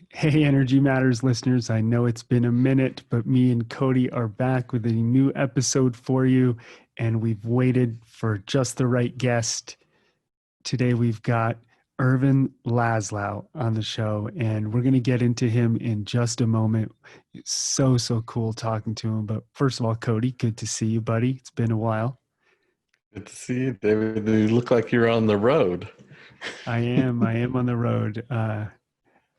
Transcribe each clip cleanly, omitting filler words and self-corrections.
Hey, Energy Matters listeners. I know it's been a minute, but me and Cody are back with a new episode for you, and we've waited for just the right guest. Today, we've got Irvin Laszlo on the show, and we're going to get into him in just a moment. It's so cool talking to him. But first of all, Cody, good to see you, buddy. It's been a while. Good to see you, David. You look like you're on the road. I am on the road.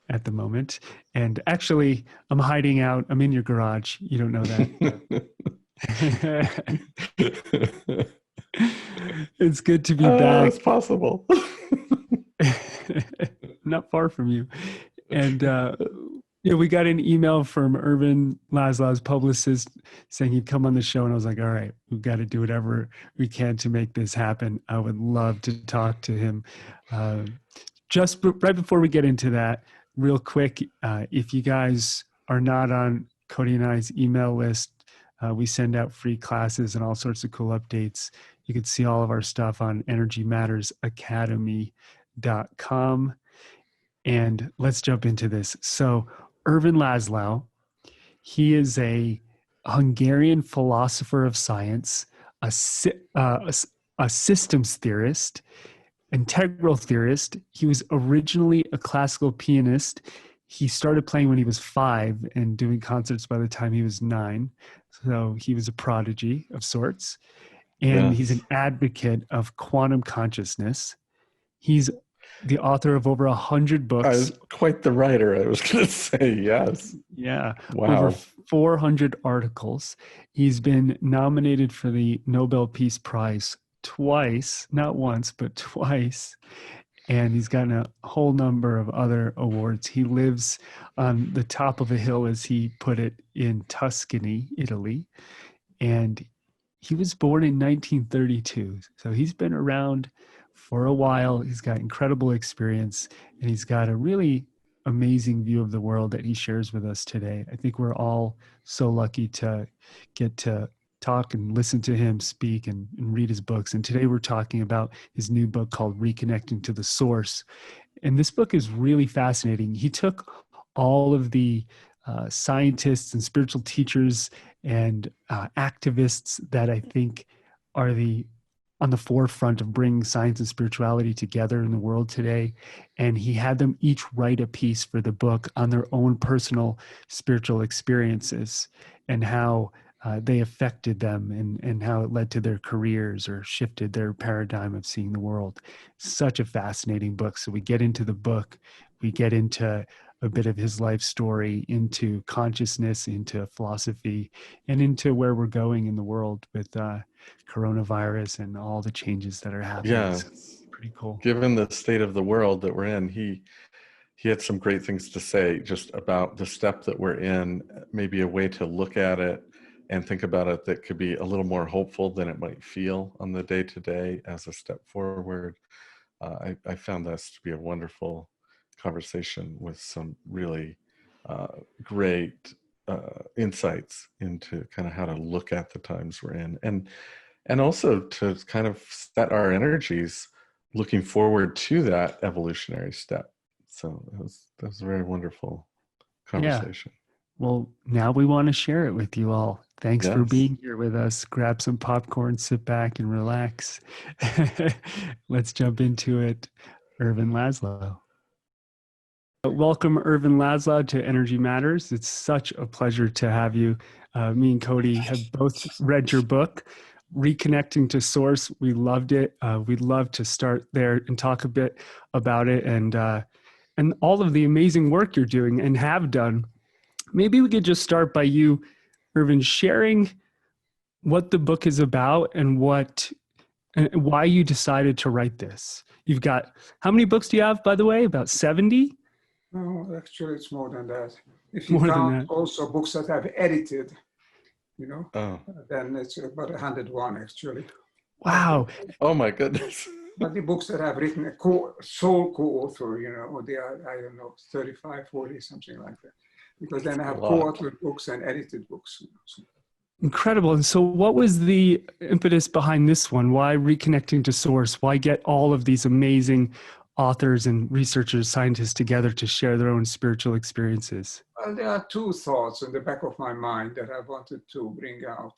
At the moment. And actually, I'm hiding out. I'm in your garage. You don't know that. It's good to be back. It's possible. Not far from you. And we got an email from Irvin Laszlo's publicist saying he'd come on the show. And I was like, all right, we've got to do whatever we can to make this happen. I would love to talk to him. Just right before we get into that, real quick, if you guys are not on Cody and I's email list, we send out free classes and all sorts of cool updates. You can see all of our stuff on energymattersacademy.com. And let's jump into this. So Irvin Laszlo, he is a Hungarian philosopher of science, a systems theorist, integral theorist. He was originally a classical pianist. He started playing when he was 5 and doing concerts by the time he was 9. So he was a prodigy of sorts. And He's an advocate of quantum consciousness. He's the author of over 100 books. I was quite the writer, I was going to say, yes. Yeah. Wow. Over 400 articles. He's been nominated for the Nobel Peace Prize twice, not once, but twice. And he's gotten a whole number of other awards. He lives on the top of a hill, as he put it, in Tuscany, Italy. And he was born in 1932. So he's been around for a while. He's got incredible experience, and he's got a really amazing view of the world that he shares with us today. I think we're all so lucky to get to talk and listen to him speak and read his books. And today we're talking about his new book called Reconnecting to the Source. And this book is really fascinating. He took all of the scientists and spiritual teachers and activists that I think are on the forefront of bringing science and spirituality together in the world today. And he had them each write a piece for the book on their own personal spiritual experiences and how they affected them and how it led to their careers or shifted their paradigm of seeing the world. Such a fascinating book. So we get into the book, we get into a bit of his life story, into consciousness, into philosophy, and into where we're going in the world with coronavirus and all the changes that are happening. Yeah, so pretty cool. Given the state of the world that we're in, he had some great things to say just about the step that we're in, maybe a way to look at it and think about it that could be a little more hopeful than it might feel on the day-to-day as a step forward. I found this to be a wonderful conversation with some really great insights into kind of how to look at the times we're in, and also to kind of set our energies looking forward to that evolutionary step. So that was a very wonderful conversation. Yeah. Well, now we want to share it with you all. Thanks for being here with us. Grab some popcorn, sit back and relax. Let's jump into it. Irvin Laszlo. Welcome, Irvin Laszlo, to Energy Matters. It's such a pleasure to have you. Me and Cody have both read your book, Reconnecting to Source. We loved it. We'd love to start there and talk a bit about it and all of the amazing work you're doing and have done. Maybe we could just start by you, Ervin, sharing what the book is about and why you decided to write this. You've got, how many books do you have, by the way? About 70? No, actually, it's more than that. If you count also books that I've edited, then it's about 101, actually. Wow. Oh, my goodness. But the books that I've written, sole co-author, or they are, I don't know, 35, 40, something like that. Because then I have co-authored books and edited books. So. Incredible. And so what was the impetus behind this one? Why Reconnecting to Source? Why get all of these amazing authors and researchers, scientists together to share their own spiritual experiences? Well, there are two thoughts in the back of my mind that I wanted to bring out.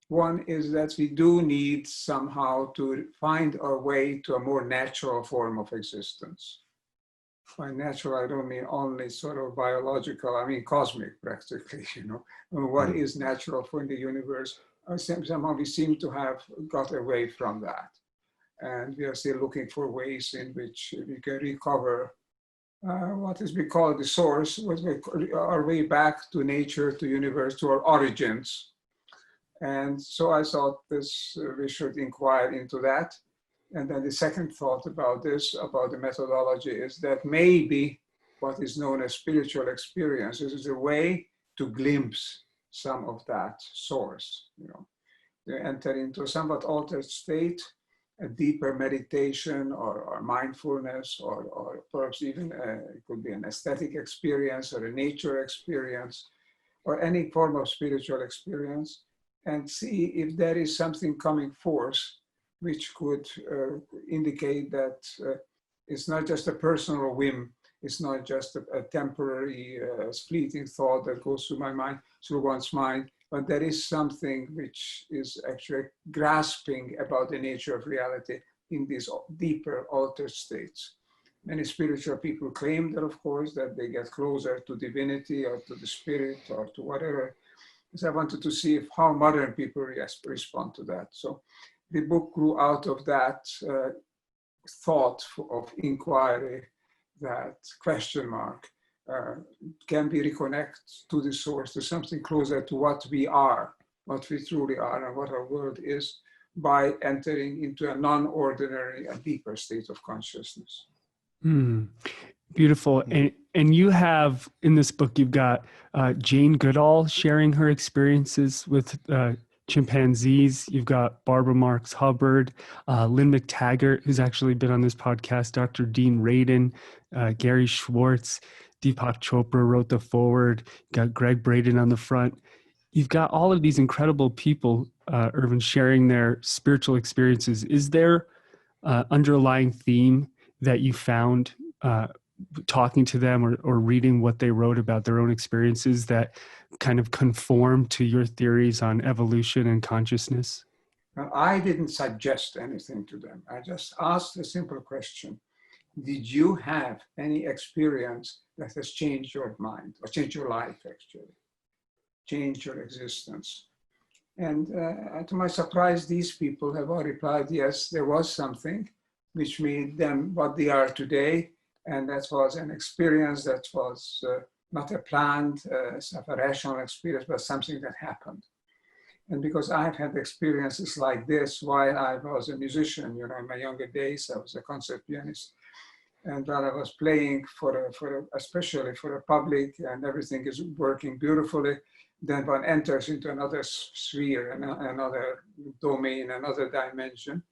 One is that we do need somehow to find our way to a more natural form of existence. By natural, I don't mean only sort of biological, I mean cosmic practically, you know. And what is natural for the universe? Somehow we seem to have got away from that. And we are still looking for ways in which we can recover what is we call the source, our way back to nature, to universe, to our origins. And so I thought this, we should inquire into that. And then the second thought about this, about the methodology, is that maybe what is known as spiritual experience is a way to glimpse some of that source, you know, to enter into a somewhat altered state, a deeper meditation or mindfulness, or perhaps even it could be an aesthetic experience or a nature experience, or any form of spiritual experience, and see if there is something coming forth which could indicate that it's not just a personal whim, it's not just a temporary fleeting thought that goes through my mind, through one's mind, but there is something which is actually grasping about the nature of reality in these deeper altered states. Many spiritual people claim that, of course, that they get closer to divinity or to the spirit or to whatever. So I wanted to see if how modern people respond to that. So the book grew out of that thought of inquiry, that question mark. Can we reconnect to the source, to something closer to what we are, what we truly are, and what our world is, by entering into a non-ordinary, a deeper state of consciousness. Beautiful. And you have, in this book, you've got Jane Goodall sharing her experiences with chimpanzees. You've got Barbara Marx Hubbard, Lynn McTaggart, who's actually been on this podcast, Dr. Dean Radin, Gary Schwartz, Deepak Chopra wrote the foreword. You've got Greg Braden on the front. You've got all of these incredible people, Ervin, sharing their spiritual experiences. Is there underlying theme that you found talking to them or reading what they wrote about their own experiences that kind of conform to your theories on evolution and consciousness? Now, I didn't suggest anything to them. I just asked a simple question. Did you have any experience that has changed your mind, or changed your life, actually, changed your existence? And to my surprise, these people have all replied, yes, there was something which made them what they are today. And that was an experience that was not a planned, a rational experience, but something that happened. And because I've had experiences like this while I was a musician, you know, in my younger days, I was a concert pianist. And while I was playing especially for a public, and everything is working beautifully, then one enters into another sphere, another domain, another dimension.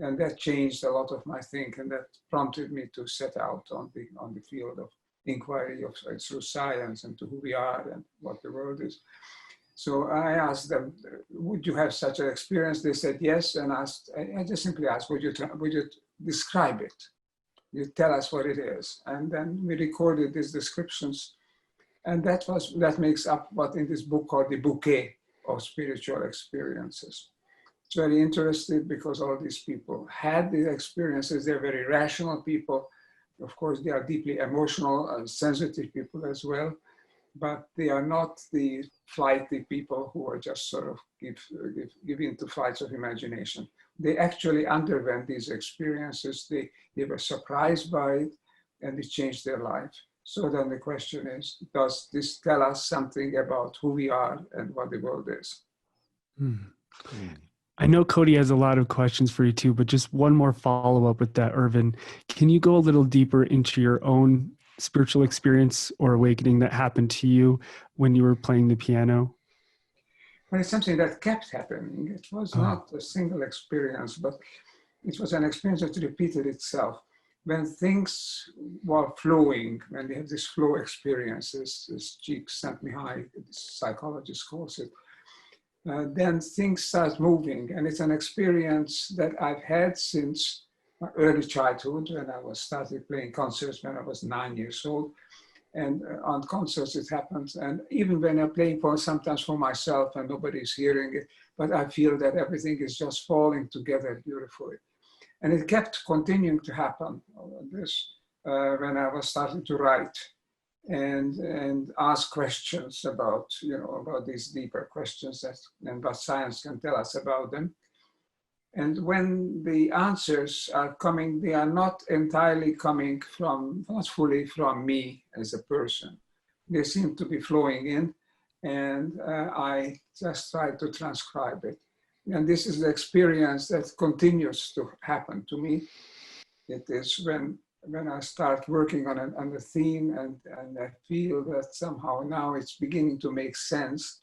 And that changed a lot of my thinking, and that prompted me to set out on the field of inquiry through science and to who we are and what the world is. So I asked them, would you have such an experience? They said yes, and I just simply asked, would you describe it? You tell us what it is. And then we recorded these descriptions, and that makes up what in this book called the bouquet of spiritual experiences. It's very interesting because all these people had these experiences. They're very rational people. Of course, they are deeply emotional and sensitive people as well, but they are not the flighty people who are just sort of give in to flights of imagination. They actually underwent these experiences. They were surprised by it, and it changed their life. So then the question is, does this tell us something about who we are and what the world is? I know Cody has a lot of questions for you too, but just one more follow-up with that, Ervin. Can you go a little deeper into your own spiritual experience or awakening that happened to you when you were playing the piano? Well, it's something that kept happening. It was not a single experience, but it was an experience that repeated itself. When things were flowing, when they have this flow experiences, this cheek sent me high, this psychologist calls it, then things start moving. And it's an experience that I've had since my early childhood when I was started playing concerts when I was 9 years old. And on concerts it happens. And even when I'm playing for sometimes for myself and nobody's hearing it, but I feel that everything is just falling together beautifully. And it kept continuing to happen. This when I was starting to write and ask questions about, about these deeper questions and what science can tell us about them. And when the answers are coming, they are not entirely coming from, not fully from me as a person. They seem to be flowing in, and I just try to transcribe it. And this is the experience that continues to happen to me. It is when I start working on a theme and I feel that somehow now it's beginning to make sense,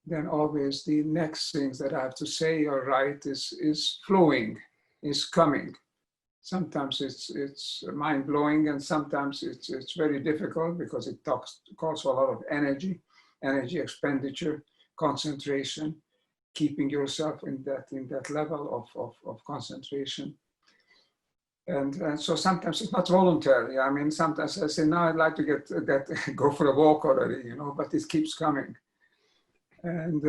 then always the next things that I have to say or write is flowing, is coming. Sometimes it's mind-blowing, and sometimes it's very difficult because it calls for a lot of energy expenditure, concentration, keeping yourself in that level of concentration. And so sometimes it's not voluntary. I mean, sometimes I say, now I'd like to go for a walk already, but it keeps coming. And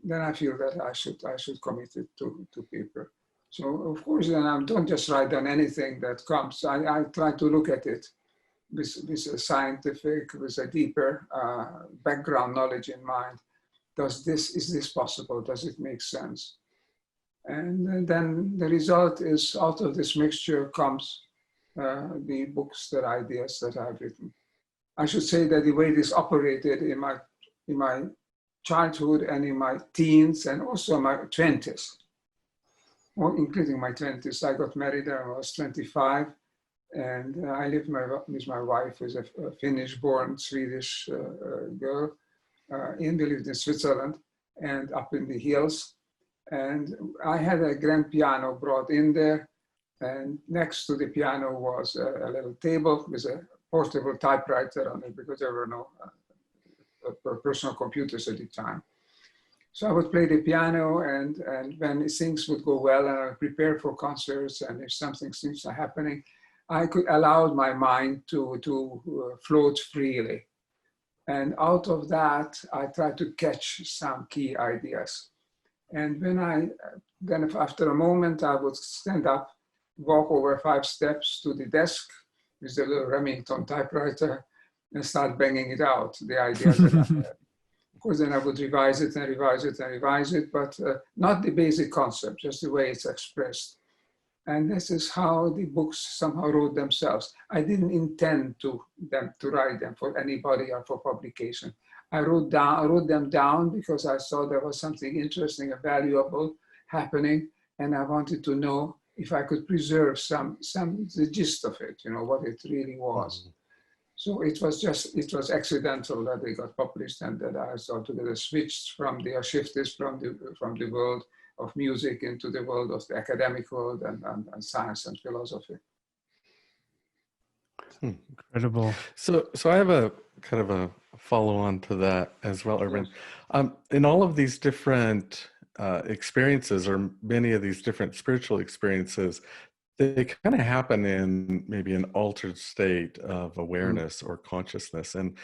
then I feel that I should commit it to paper. So of course, then I don't just write down anything that comes. I try to look at it with a scientific, with a deeper background knowledge in mind. Is this possible? Does it make sense? And then the result is, out of this mixture comes the books, the ideas that I've written. I should say that the way this operated in my childhood and in my teens and also my 20s, or including my 20s. I got married when I was 25, and I lived with my wife, who's a Finnish-born Swedish girl. We lived in Switzerland and up in the hills. And I had a grand piano brought in there, and next to the piano was a little table with a portable typewriter on it, because there were no personal computers at the time. So I would play the piano, and when things would go well and I would prepare for concerts, and if something seems to happening, I could allow my mind to float freely. And out of that, I tried to catch some key ideas. And then after a moment, I would stand up, walk over 5 steps to the desk with the little Remington typewriter and start banging it out, the ideas that I had. Of course, then I would revise it and revise it and revise it, but not the basic concept, just the way it's expressed. And this is how the books somehow wrote themselves. I didn't intend to write them for anybody or for publication. I wrote them down because I saw there was something interesting and valuable happening, and I wanted to know if I could preserve the gist of it, what it really was. Mm-hmm. So it was accidental that they got published, and that I altogether switched shifted from the world of music into the world of the academic world and science and philosophy. Incredible. So I have a kind of a follow-on to that as well, Ervin. Yes. In all of these different experiences, or many of these different spiritual experiences, they kind of happen in maybe an altered state of awareness or consciousness. And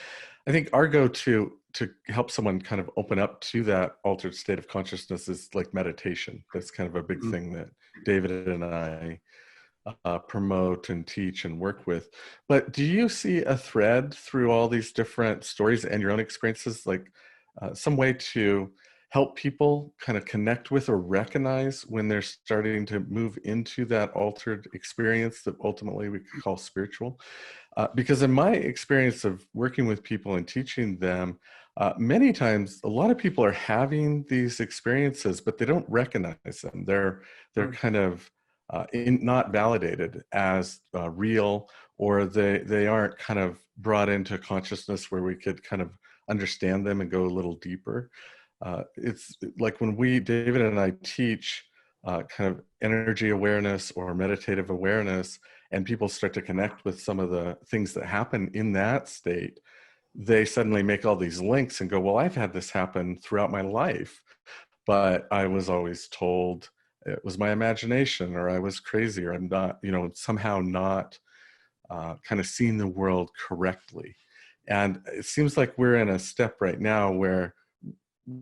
I think our go-to to help someone kind of open up to that altered state of consciousness is like meditation. That's kind of a big thing that David and I promote and teach and work with. But do you see a thread through all these different stories and your own experiences, like some way to help people kind of connect with or recognize when they're starting to move into that altered experience that ultimately we could call spiritual? Because in my experience of working with people and teaching them, many times a lot of people are having these experiences, but they don't recognize them. They're kind of not validated as real, or they aren't kind of brought into consciousness where we could kind of understand them and go a little deeper. It's like when David and I teach kind of energy awareness or meditative awareness, and people start to connect with some of the things that happen in that state, they suddenly make all these links and go, well, I've had this happen throughout my life, but I was always told it was my imagination, or I was crazy, or I'm not, somehow not kind of seeing the world correctly. And it seems like we're in a step right now where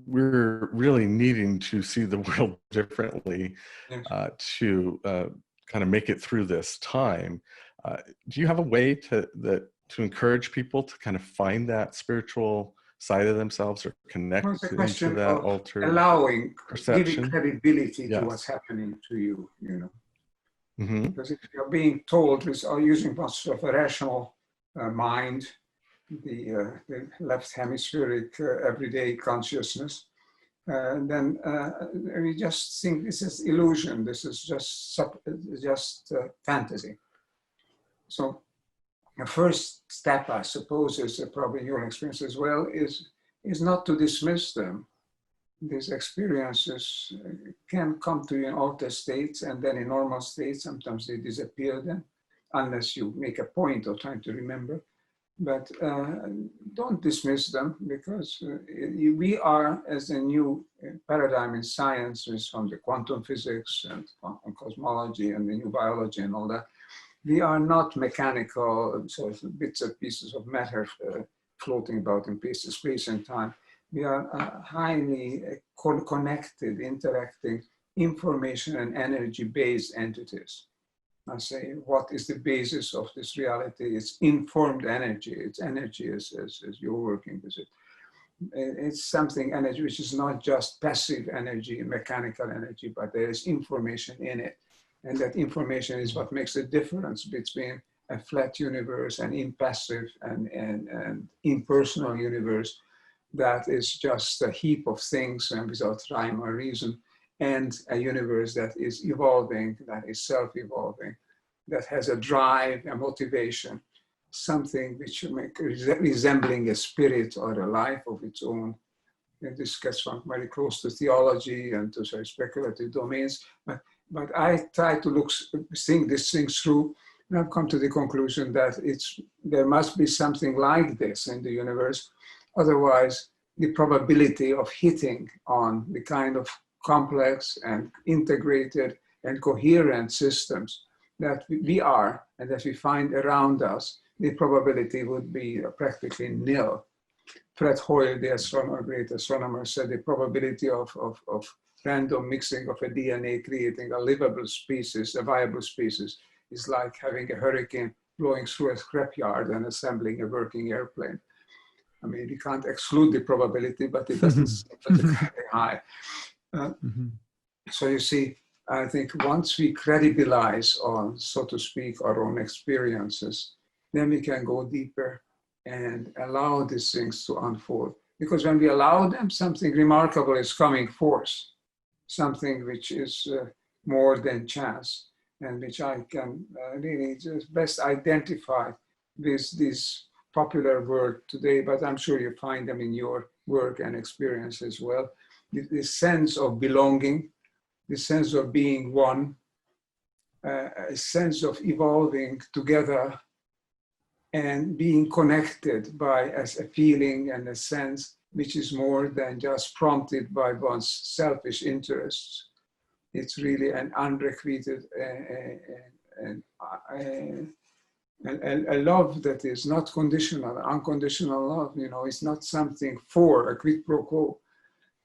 we're really needing to see the world differently to kind of make it through this time. Do you have a way to encourage people to kind of find that spiritual side of themselves, or connect Well, it's a into question that of altered allowing, perception? giving credibility to Yes. what's happening to you, Mm-hmm. Because if you're being told, or using much of a rational mind, the left hemispheric everyday consciousness, then we just think this is illusion. This is just fantasy. So the first step, I suppose, is probably your experience as well, is not to dismiss them. These experiences can come to you in altered states, and then in normal states, sometimes they disappear then, unless you make a point of trying to remember. But don't dismiss them, because we are, as a new paradigm in science, is from the quantum physics and cosmology and the new biology and all that, we are not mechanical sort of bits and pieces of matter floating about in space and time. We are highly connected, interacting, information and energy-based entities. I say, what is the basis of this reality? It's informed energy. It's energy as you're working with it. It's something, energy, which is not just passive energy, mechanical energy, but there is information in it. And that information is what makes the difference between a flat universe, an impassive and impersonal universe that is just a heap of things and without rhyme or reason, and a universe that is evolving, that is self-evolving, that has a drive, a motivation, something which make resembling a spirit or a life of its own. And this gets very close to theology and to speculative domains. But I try to think these things through, and I've come to the conclusion that there must be something like this in the universe. Otherwise, the probability of hitting on the kind of complex and integrated and coherent systems that we are and that we find around us, the probability would be practically nil. Fred Hoyle, the astronomer, great astronomer, said the probability of random mixing of a DNA creating a livable species, a viable species, is like having a hurricane blowing through a scrapyard and assembling a working airplane. I mean, you can't exclude the probability, but it doesn't seem particularly high. So you see, I think once we credibilize on, so to speak, our own experiences, then we can go deeper and allow these things to unfold. Because when we allow them, something remarkable is coming forth, something which is more than chance, and which I can really just best identify with this popular word today, but I'm sure you find them in your work and experience as well. This sense of belonging, the sense of being one, a sense of evolving together and being connected by as a feeling and a sense which is more than just prompted by one's selfish interests. It's really an unrequited and a love that is not conditional, unconditional love. It's not something for a quid pro quo,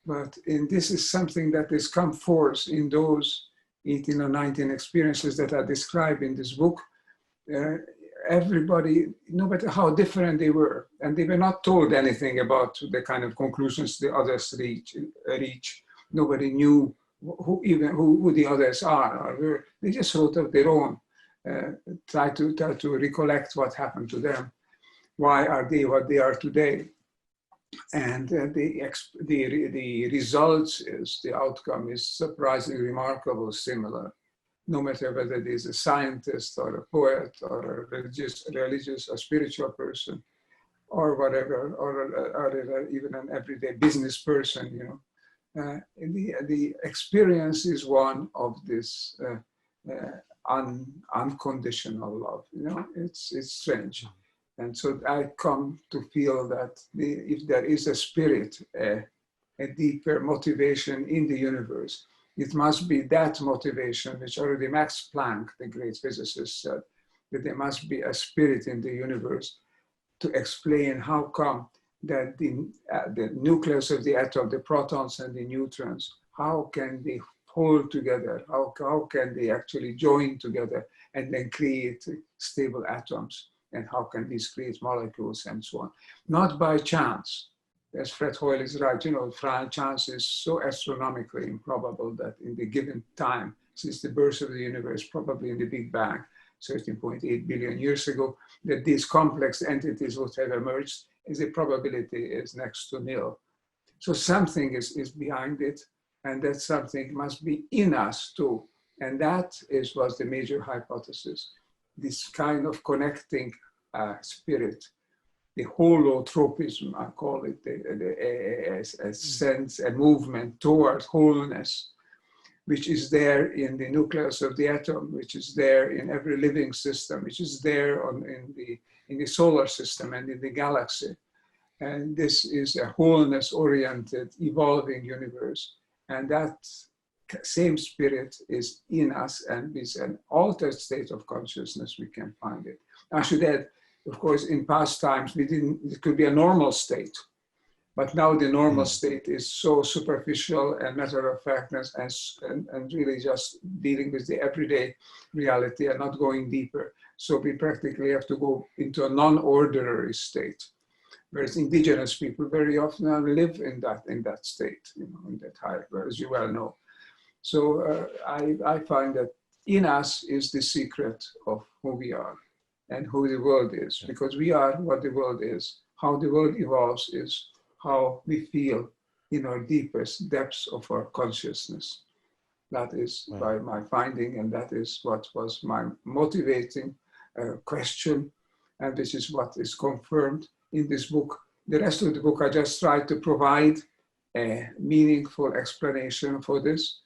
but this is something that has come forth in those 18 or 19 experiences that are described in this book. Everybody, no matter how different they were, and they were not told anything about the kind of conclusions the others reach. Nobody knew who the others are. They just wrote of their own, try to recollect what happened to them. Why are they what they are today? And the results is, the outcome is surprisingly remarkable, similar. No matter whether it is a scientist or a poet or a religious or spiritual person or whatever, or even an everyday business person, the experience is one of this unconditional love. It's strange. And so I come to feel that if there is a spirit, a deeper motivation in the universe, It must be that motivation, which already Max Planck, the great physicist, said, that there must be a spirit in the universe to explain how come that the nucleus of the atom, the protons and the neutrons, how can they hold together? How can they actually join together and then create stable atoms? And how can these create molecules and so on? Not by chance. As Fred Hoyle is right, chance is so astronomically improbable that in the given time, since the birth of the universe, probably in the Big Bang, 13.8 billion years ago, that these complex entities would have emerged, the probability is next to nil. So something is behind it, and that something must be in us too. And that was the major hypothesis. This kind of connecting spirit, the holotropism, I call it, a sense, a movement toward wholeness, which is there in the nucleus of the atom, which is there in every living system, which is there in the solar system and in the galaxy. And this is a wholeness-oriented, evolving universe. And that same spirit is in us, and is an altered state of consciousness. We can find it. I should add, of course, in past times, it could be a normal state. But now the normal state is so superficial and matter-of-factness and really just dealing with the everyday reality and not going deeper. So we practically have to go into a non-ordinary state, whereas indigenous people very often live in that state, in that high, as you well know. So I find that in us is the secret of who we are and who the world is, because we are what the world is. How the world evolves is how we feel in our deepest depths of our consciousness. That is by my finding, and that is what was my motivating question, and this is what is confirmed in this book. The rest of the book, I just tried to provide a meaningful explanation for this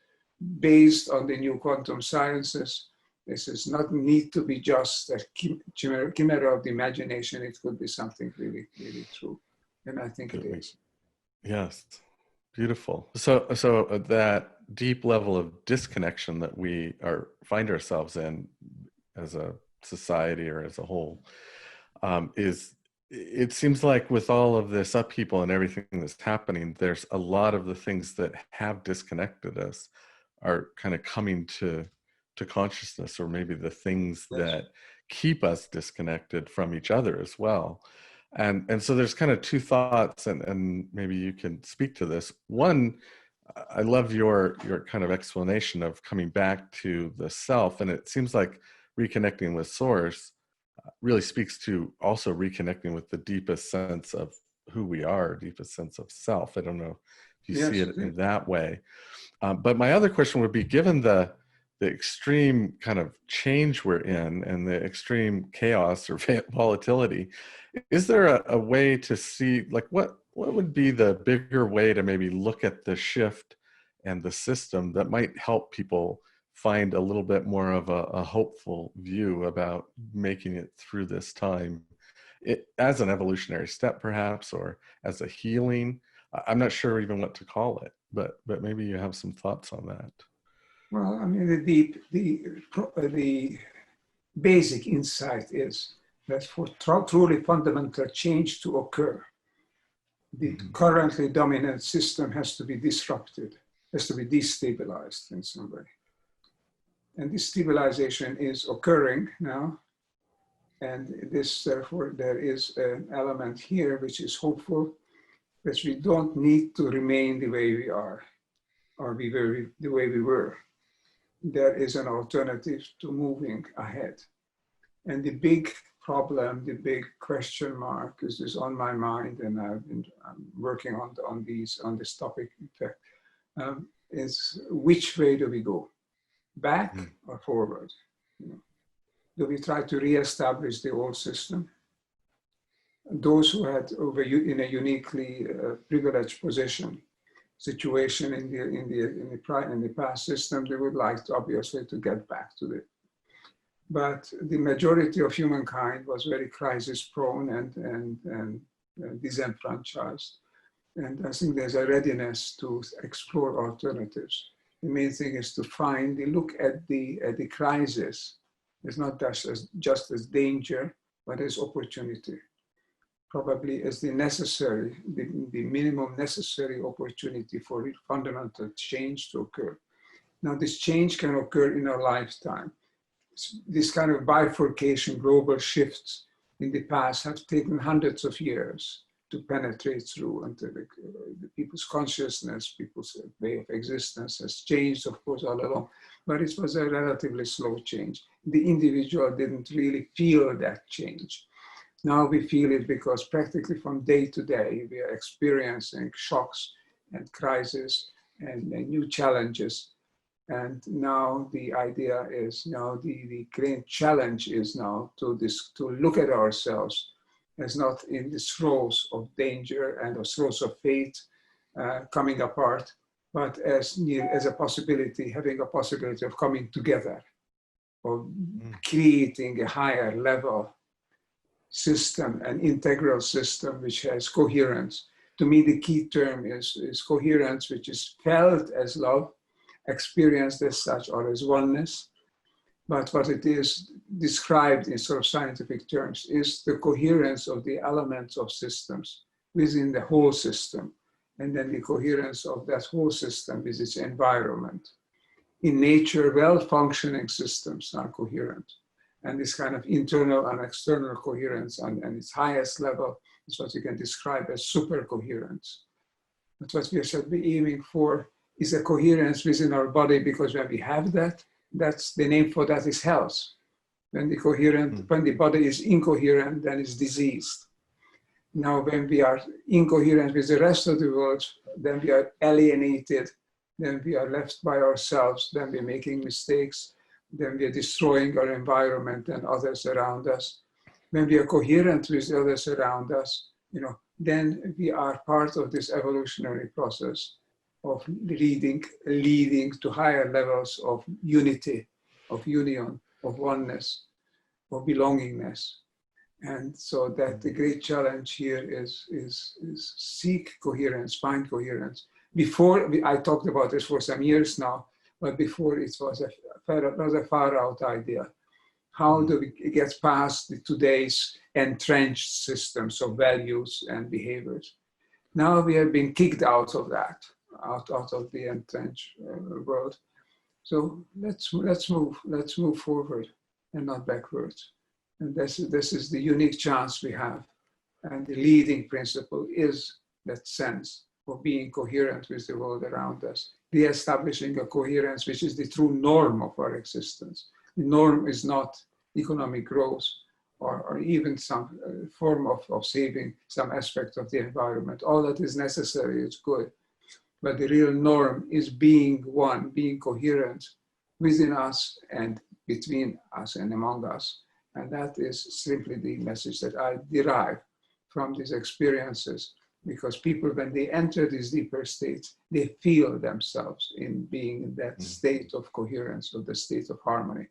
based on the new quantum sciences. This is not need to be just a chimera of the imagination. It could be something really, really true. And I think it is. Yes, beautiful. So that deep level of disconnection that we find ourselves in as a society or as a whole it seems like with all of this upheaval and everything that's happening, there's a lot of the things that have disconnected us are kind of coming to consciousness, or maybe the things that keep us disconnected from each other as well. And so there's kind of two thoughts, and maybe you can speak to this. One, I love your kind of explanation of coming back to the self, and it seems like reconnecting with source really speaks to also reconnecting with the deepest sense of who we are, deepest sense of self. I don't know if you see it in that way. But my other question would be, given the extreme kind of change we're in and the extreme chaos or volatility, is there a way to see, like, what would be the bigger way to maybe look at the shift and the system that might help people find a little bit more of a hopeful view about making it through this time, as an evolutionary step perhaps, or as a healing? I'm not sure even what to call it, but maybe you have some thoughts on that. Well, I mean, the basic insight is that for truly fundamental change to occur, the currently dominant system has to be disrupted, has to be destabilized in some way. And this destabilization is occurring now. And this, therefore, there is an element here which is hopeful, that we don't need to remain the way we are, or the way we were. There is an alternative to moving ahead. And the big problem, the big question mark is on my mind, and I'm working on this topic, in fact, is which way do we go? Back or forward? Do we try to reestablish the old system? Those who had in a uniquely privileged situation in the past system, they would like to, obviously, to get back to it. But the majority of humankind was very crisis-prone and disenfranchised. And I think there's a readiness to explore alternatives. The main thing is to look at the crisis. It's not just as danger, but as opportunity. Probably as the minimum necessary opportunity for fundamental change to occur. Now, this change can occur in our lifetime. This kind of bifurcation, global shifts in the past have taken hundreds of years to penetrate through until the people's consciousness, people's way of existence has changed, of course, all along, but it was a relatively slow change. The individual didn't really feel that change. Now we feel it because practically from day to day, we are experiencing shocks and crises and new challenges. And now the idea is now the great challenge is now to look at ourselves as not in the throes of danger and the throes of fate coming apart, but as a possibility, having a possibility of coming together, of creating a higher level system, an integral system which has coherence. To me, the key term is coherence, which is felt as love, experienced as such, or as oneness. But what it is described in sort of scientific terms is the coherence of the elements of systems within the whole system, and then the coherence of that whole system with its environment. In nature, well-functioning systems are coherent. And this kind of internal and external coherence and its highest level is what you can describe as super coherence. But what we should be aiming for is a coherence within our body, because when we have that, that's the name for that is health. When the body is incoherent, then it's diseased. Now, when we are incoherent with the rest of the world, then we are alienated, then we are left by ourselves, then we're making mistakes, then we are destroying our environment and others around us. When we are coherent with the others around us, then we are part of this evolutionary process of leading to higher levels of unity, of union, of oneness, of belongingness. And so that the great challenge here is seek coherence, find coherence. Before, I talked about this for some years now, but before it was a far out idea. How do we get past today's entrenched systems of values and behaviors? Now we have been kicked out of that, out of the entrenched world. So let's move forward and not backwards. And this is the unique chance we have. And the leading principle is that sense of being coherent with the world around us, re-establishing a coherence which is the true norm of our existence. The norm is not economic growth or even some form of saving some aspect of the environment. All that is necessary is good. But the real norm is being one, being coherent within us and between us and among us. And that is simply the message that I derive from these experiences, because people, when they enter these deeper states, they feel themselves in being in that state of coherence, of the state of harmony.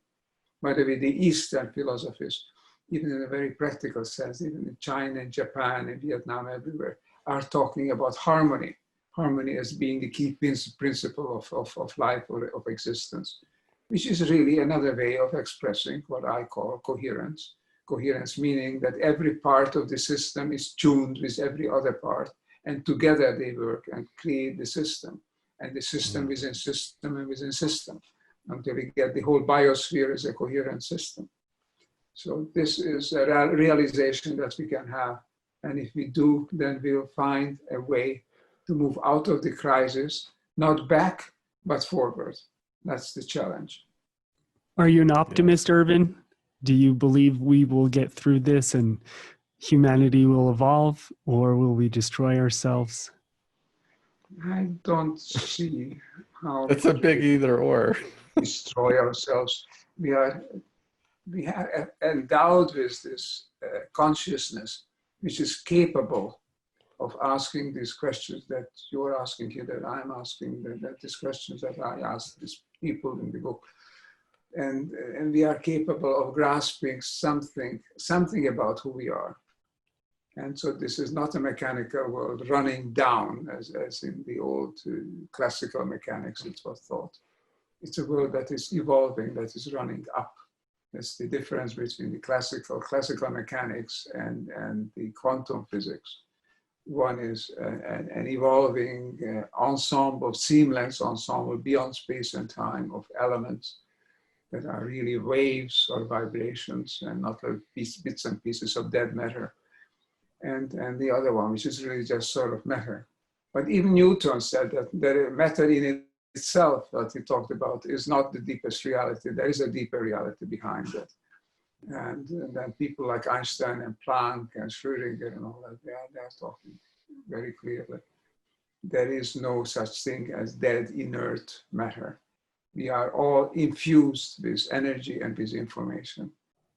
By the way, the Eastern philosophies, even in a very practical sense, even in China and Japan and Vietnam, everywhere, are talking about harmony. Harmony as being the key principle of life or of existence, which is really another way of expressing what I call coherence. Coherence meaning that every part of the system is tuned with every other part, and together they work and create the system, and the system within system and within system, until we get the whole biosphere as a coherent system. So this is a realization that we can have. And if we do, then we'll find a way to move out of the crisis, not back, but forward. That's the challenge. Are you an optimist, Ervin? Do you believe we will get through this and humanity will evolve, or will we destroy ourselves? I don't see how it's a big either or. destroy ourselves. We are endowed with this consciousness, which is capable of asking these questions that you're asking here, that I'm asking, that these questions that I ask these people in the book. And we are capable of grasping something about who we are. And so this is not a mechanical world running down as in the old classical mechanics it was thought. It's a world that is evolving, that is running up. That's the difference between the classical mechanics and the quantum physics. One is an evolving ensemble, seamless ensemble beyond space and time of elements that are really waves or vibrations and not like bits and pieces of dead matter. And the other one, which is really just sort of matter. But even Newton said that matter in itself that he talked about is not the deepest reality. There is a deeper reality behind it. And then people like Einstein and Planck and Schrödinger and all that, they're talking very clearly. There is no such thing as dead, inert matter. We are all infused with energy and with information.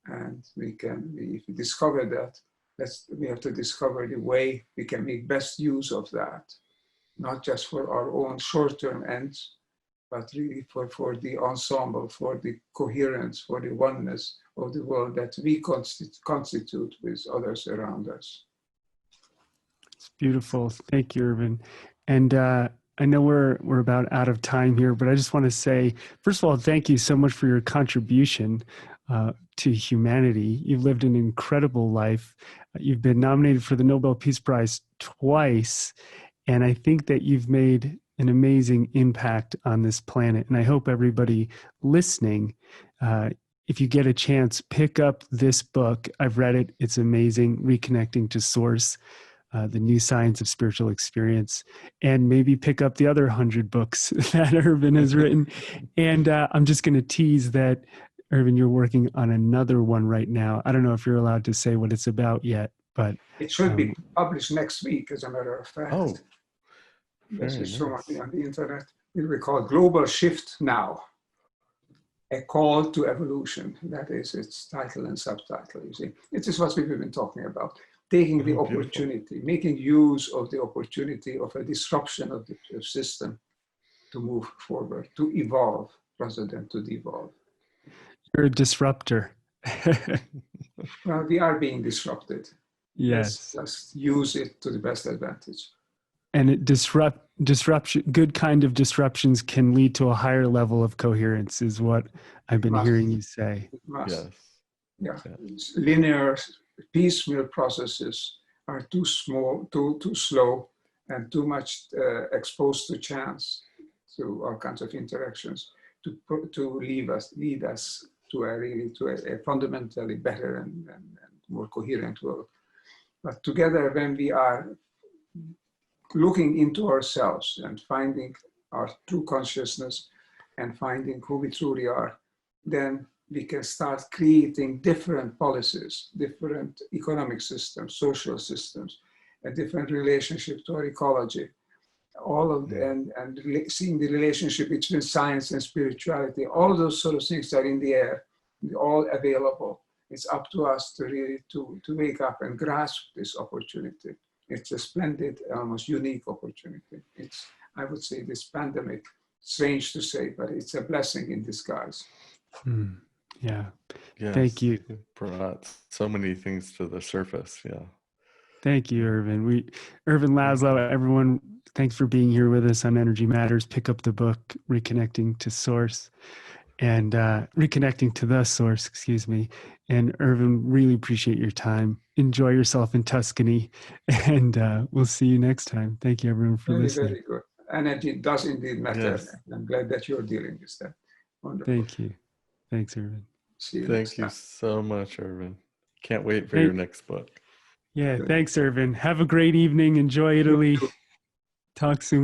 And if we discover that, we have to discover the way we can make best use of that, not just for our own short-term ends, but really for the ensemble, for the coherence, for the oneness of the world that we constitute with others around us. It's beautiful. Thank you, Ervin. And I know we're about out of time here, but I just want to say, first of all, thank you so much for your contribution to humanity. You've lived an incredible life. You've been nominated for the Nobel Peace Prize twice, and I think that you've made an amazing impact on this planet. And I hope everybody listening, if you get a chance, pick up this book. I've read it. It's amazing. Reconnecting to Source, the New Science of Spiritual Experience, and maybe pick up the other 100 books that Ervin has written. And I'm just going to tease that, Ervin, you're working on another one right now. I don't know if you're allowed to say what it's about yet, but it should be published next week, as a matter of fact. Oh, this is nice. on the internet. It will be called Global Shift Now, a call to evolution. That is its title and subtitle, you see. It is what we've been talking about. Taking the opportunity, making use of the opportunity of a disruption of the system to move forward, to evolve rather than to devolve. you're a disruptor. Well, we are being disrupted. Yes. Let's use it to the best advantage. And disruption, good kind of disruptions can lead to a higher level of coherence, is what I've been hearing you say. It must. Yes. Yeah. Linear, piecemeal processes are too small, too slow, and too much exposed to chance, to all kinds of interactions, to lead us to a fundamentally better and more coherent world. But together, when we are looking into ourselves and finding our true consciousness and finding who we truly are, then we can start creating different policies, different economic systems, social systems, a different relationship to our ecology, all of and seeing the relationship between science and spirituality. All of those sort of things are in the air, all available. It's up to us to really to wake up and grasp this opportunity. It's a splendid, almost unique opportunity. It's, I would say, this pandemic, strange to say, but it's a blessing in disguise. Yeah. Yes, thank you. It brought so many things to the surface. Yeah. Thank you, Ervin. Irvin Laszlo, everyone, thanks for being here with us on Energy Matters. Pick up the book, Reconnecting to Source, and Reconnecting to the Source, excuse me. And Ervin, really appreciate your time. Enjoy yourself in Tuscany, and we'll see you next time. Thank you, everyone, for listening. Very good. Energy does indeed matter. Yes. I'm glad that you're dealing with that. Wonderful. Thank you. Thanks, Ervin. See you Thank you next time. so much, Ervin. Can't wait for your next book. Yeah, thanks, Ervin. Have a great evening. Enjoy Italy. Talk soon.